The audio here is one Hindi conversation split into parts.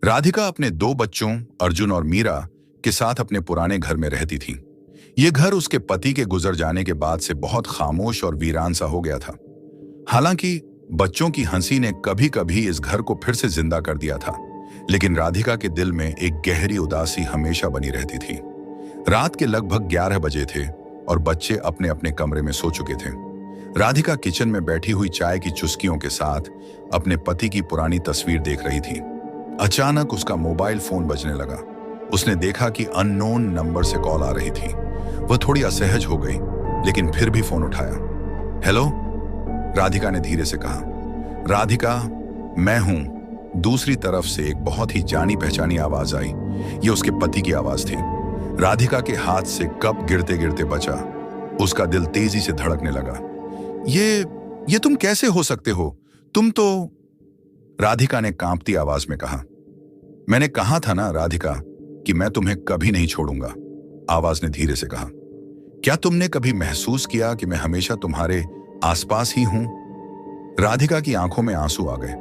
राधिका अपने दो बच्चों अर्जुन और मीरा के साथ अपने पुराने घर में रहती थी। ये घर उसके पति के गुजर जाने के बाद से बहुत खामोश और वीरान सा हो गया था। हालांकि बच्चों की हंसी ने कभी कभी इस घर को फिर से जिंदा कर दिया था, लेकिन राधिका के दिल में एक गहरी उदासी हमेशा बनी रहती थी। रात के लगभग 11 बजे थे और बच्चे अपने अपने कमरे में सो चुके थे। राधिका किचन में बैठी हुई चाय की चुस्कियों के साथ अपने पति की पुरानी तस्वीर देख रही थी। अचानक उसका मोबाइल फोन बजने लगा। उसने देखा कि अननोन नंबर से कॉल आ रही थी। वह थोड़ी असहज हो गई, लेकिन फिर भी फोन उठाया। हेलो, राधिका ने धीरे से कहा। राधिका, मैं हूं। दूसरी तरफ से एक बहुत ही जानी पहचानी आवाज आई। ये उसके पति की आवाज थी। राधिका के हाथ से कप गिरते गिरते बचा। उसका दिल तेजी से धड़कने लगा। ये तुम कैसे हो सकते हो? तुम तो, राधिका ने कांपती आवाज में कहा। मैंने कहा था ना राधिका कि मैं तुम्हें कभी नहीं छोड़ूंगा, आवाज ने धीरे से कहा। क्या तुमने कभी महसूस किया कि मैं हमेशा तुम्हारे आसपास ही हूं? राधिका की आंखों में आंसू आ गए।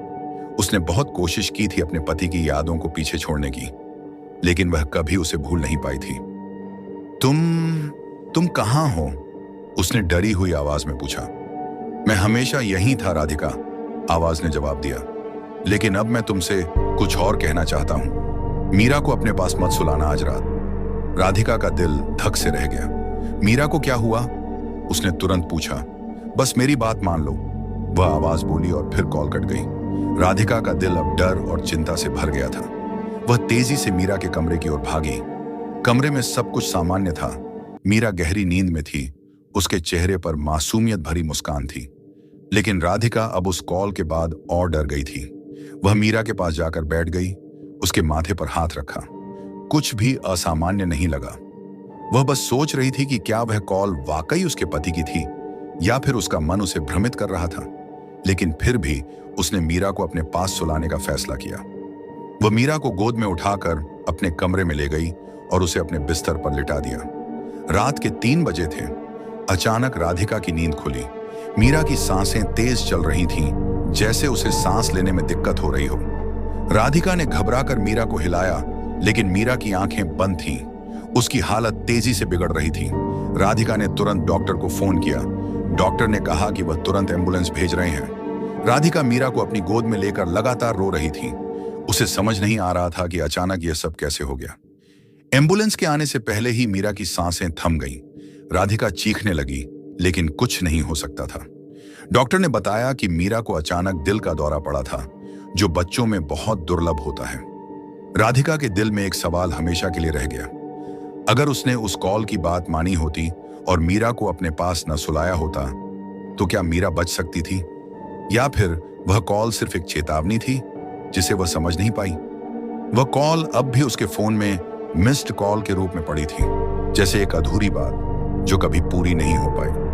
उसने बहुत कोशिश की थी अपने पति की यादों को पीछे छोड़ने की, लेकिन वह कभी उसे भूल नहीं पाई थी। तुम कहां हो? उसने डरी हुई आवाज में पूछा। मैं हमेशा यहीं था राधिका, आवाज ने जवाब दिया, लेकिन अब मैं तुमसे कुछ और कहना चाहता हूं। मीरा को अपने पास मत सुलाना आज रात। राधिका का दिल धक से रह गया। मीरा को क्या हुआ? उसने तुरंत पूछा। बस मेरी बात मान लो, वह आवाज बोली और फिर कॉल कट गई। राधिका का दिल अब डर और चिंता से भर गया था। वह तेजी से मीरा के कमरे की ओर भागी। कमरे में सब कुछ सामान्य था। मीरा गहरी नींद में थी। उसके चेहरे पर मासूमियत भरी मुस्कान थी। लेकिन राधिका अब उस कॉल के बाद और डर गई थी। वह मीरा के पास जाकर बैठ गई, उसके माथे पर हाथ रखा। कुछ भी असामान्य नहीं लगा। वह बस सोच रही थी कि क्या वह कॉल वाकई उसके पति की थी या फिर उसका मन उसे भ्रमित कर रहा था। लेकिन फिर भी उसने मीरा को अपने पास सुलाने का फैसला किया। वह मीरा को गोद में उठाकर अपने कमरे में ले गई और उसे अपने बिस्तर पर लिटा दिया। रात के 3 बजे थे। अचानक राधिका की नींद खुली। मीरा की सांसें तेज चल रही थीं, जैसे उसे सांस लेने में दिक्कत हो रही हो। राधिका ने घबराकर मीरा को हिलाया, लेकिन मीरा की आंखें बंद थीं। उसकी हालत तेजी से बिगड़ रही थी। राधिका ने तुरंत डॉक्टर को फोन किया। डॉक्टर ने कहा कि वह तुरंत एम्बुलेंस भेज रहे हैं। राधिका मीरा को अपनी गोद में लेकर लगातार रो रही थी। उसे समझ नहीं आ रहा था कि अचानक यह सब कैसे हो गया। एम्बुलेंस के आने से पहले ही मीरा की सांसें थम गईं। राधिका चीखने लगी, लेकिन कुछ नहीं हो सकता था। डॉक्टर ने बताया कि मीरा को अचानक दिल का दौरा पड़ा था, जो बच्चों में बहुत दुर्लभ होता है। राधिका के दिल में एक सवाल हमेशा के लिए रह गया। अगर उसने उस कॉल की बात मानी होती और मीरा को अपने पास न सुलाया होता, तो क्या मीरा बच सकती थी? या फिर वह कॉल सिर्फ एक चेतावनी थी जिसे वह समझ नहीं पाई? वह कॉल अब भी उसके फोन में मिस्ड कॉल के रूप में पड़ी थी, जैसे एक अधूरी बात जो कभी पूरी नहीं हो पाई।